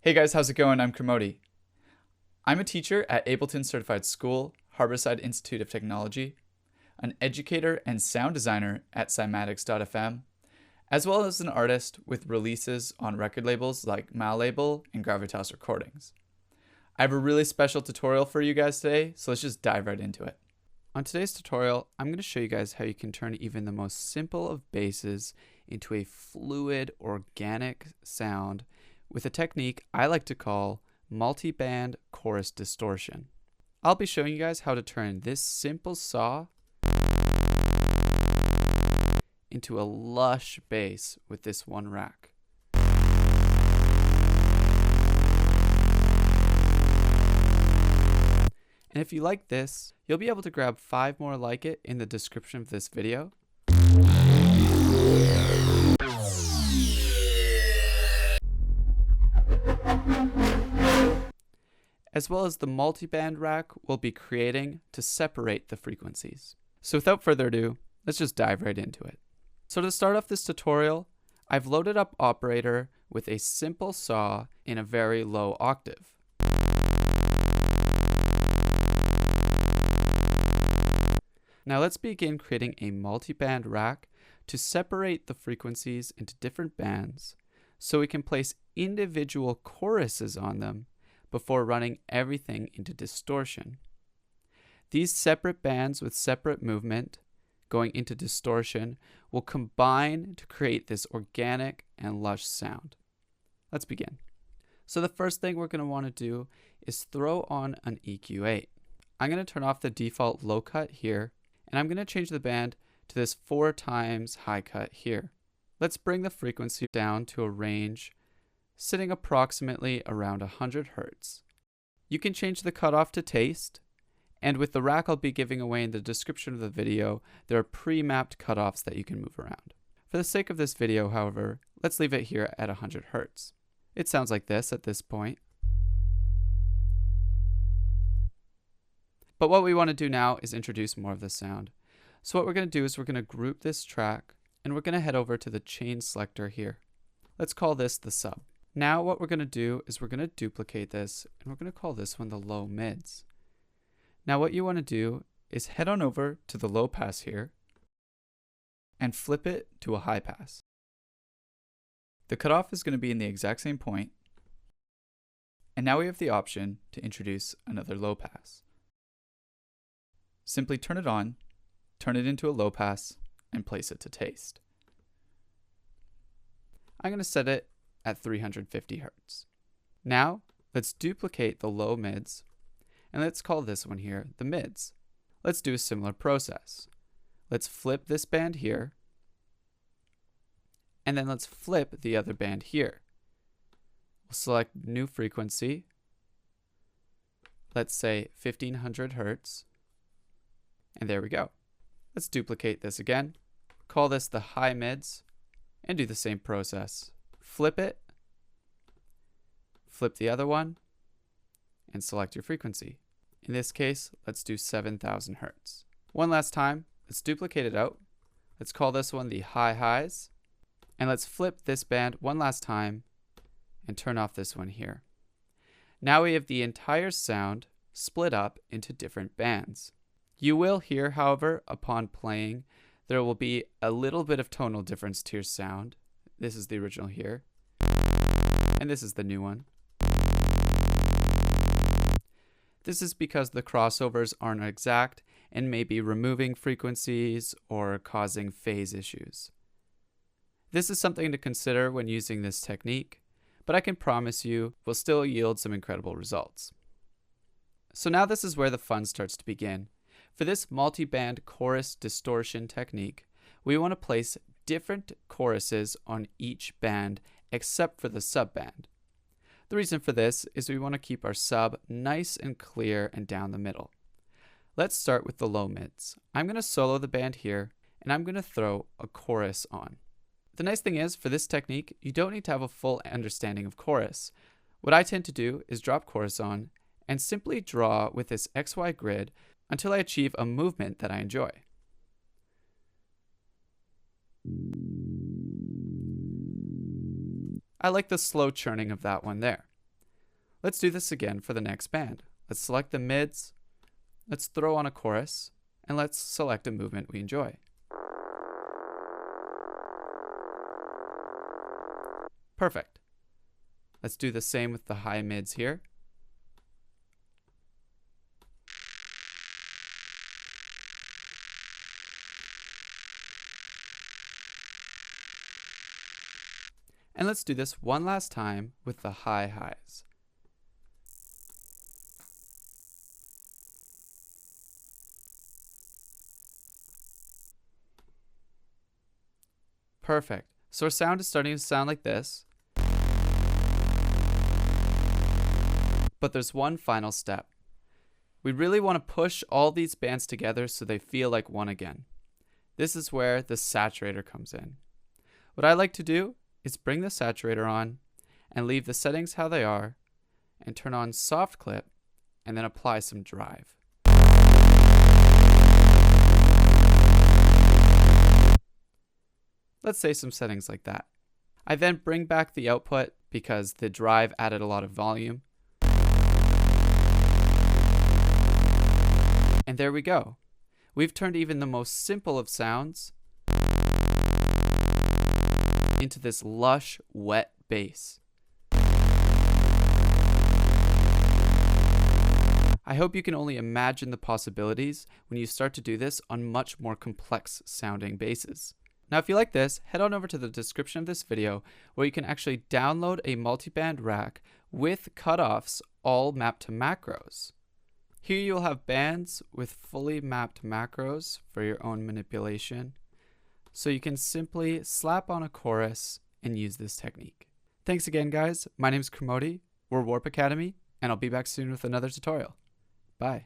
Hey guys, how's it going? I'm Kermode. I'm a teacher at Ableton Certified School, Harborside Institute of Technology, an educator and sound designer at Cymatics.fm, as well as an artist with releases on record labels like Mal-Label and Gravitas Recordings. I have a really special tutorial for you guys today, so let's just dive right into it. On today's tutorial, I'm going to show you guys how you can turn even the most simple of basses into a fluid, organic sound with a technique I like to call multi-band chorus distortion. I'll be showing you guys how to turn this simple saw into a lush bass with this one rack. And if you like this, you'll be able to grab 5 more like it in the description of this video. As well as the multiband rack we'll be creating to separate the frequencies. So without further ado, let's just dive right into it. So to start off this tutorial, I've loaded up Operator with a simple saw in a very low octave. Now let's begin creating a multiband rack to separate the frequencies into different bands so we can place individual choruses on them before running everything into distortion. These separate bands with separate movement going into distortion will combine to create this organic and lush sound. Let's begin. So the first thing we're going to want to do is throw on an EQ8. I'm going to turn off the default low cut here, and I'm going to change the band to this 4 times high cut here. Let's bring the frequency down to a range sitting approximately around 100 Hz. You can change the cutoff to taste, and with the rack I'll be giving away in the description of the video, there are pre-mapped cutoffs that you can move around. For the sake of this video, however, let's leave it here at 100 Hz. It sounds like this at this point. But what we want to do now is introduce more of the sound. So what we're going to do is we're going to group this track, and we're going to head over to the chain selector here. Let's call this the sub. Now what we're going to do is we're going to duplicate this, and we're going to call this one the low mids. Now what you want to do is head on over to the low pass here and flip it to a high pass. The cutoff is going to be in the exact same point, and now we have the option to introduce another low pass. Simply turn it on, turn it into a low pass, and place it to taste. I'm going to set it at 350 Hz. Now, let's duplicate the low mids, and let's call this one here the mids. Let's do a similar process. Let's flip this band here, and then let's flip the other band here. We'll select new frequency. Let's say 1500 Hz, and there we go. Let's duplicate this again, call this the high mids, and do the same process. Flip it, flip the other one, and select your frequency. In this case, let's do 7000 Hz. One last time, let's duplicate it out. Let's call this one the high highs, and let's flip this band one last time and turn off this one here. Now we have the entire sound split up into different bands. You will hear, however, upon playing, there will be a little bit of tonal difference to your sound. This is the original here, and this is the new one. This is because the crossovers aren't exact and may be removing frequencies or causing phase issues. This is something to consider when using this technique, but I can promise you will still yield some incredible results. So now this is where the fun starts to begin. For this multi-band chorus distortion technique, we want to place different choruses on each band except for the sub-band. The reason for this is we want to keep our sub nice and clear and down the middle. Let's start with the low mids. I'm going to solo the band here, and I'm going to throw a chorus on. The nice thing is, for this technique, you don't need to have a full understanding of chorus. What I tend to do is drop chorus on and simply draw with this XY grid until I achieve a movement that I enjoy. I like the slow churning of that one there. Let's do this again for the next band. Let's select the mids, let's throw on a chorus, and let's select a movement we enjoy. Perfect. Let's do the same with the high mids here. And let's do this one last time with the high highs. Perfect. So our sound is starting to sound like this. But there's one final step. We really want to push all these bands together so they feel like one again. This is where the saturator comes in. What I like to do is bring the saturator on and leave the settings how they are and turn on soft clip and then apply some drive. Let's say some settings like that. I then bring back the output because the drive added a lot of volume. And there we go. We've turned even the most simple of sounds into this lush, wet bass. I hope you can only imagine the possibilities when you start to do this on much more complex sounding basses. Now, if you like this, head on over to the description of this video where you can actually download a multiband rack with cutoffs all mapped to macros. Here you'll have bands with fully mapped macros for your own manipulation, so you can simply slap on a chorus and use this technique. Thanks again, guys. My name is Kermode, we're Warp Academy, and I'll be back soon with another tutorial. Bye.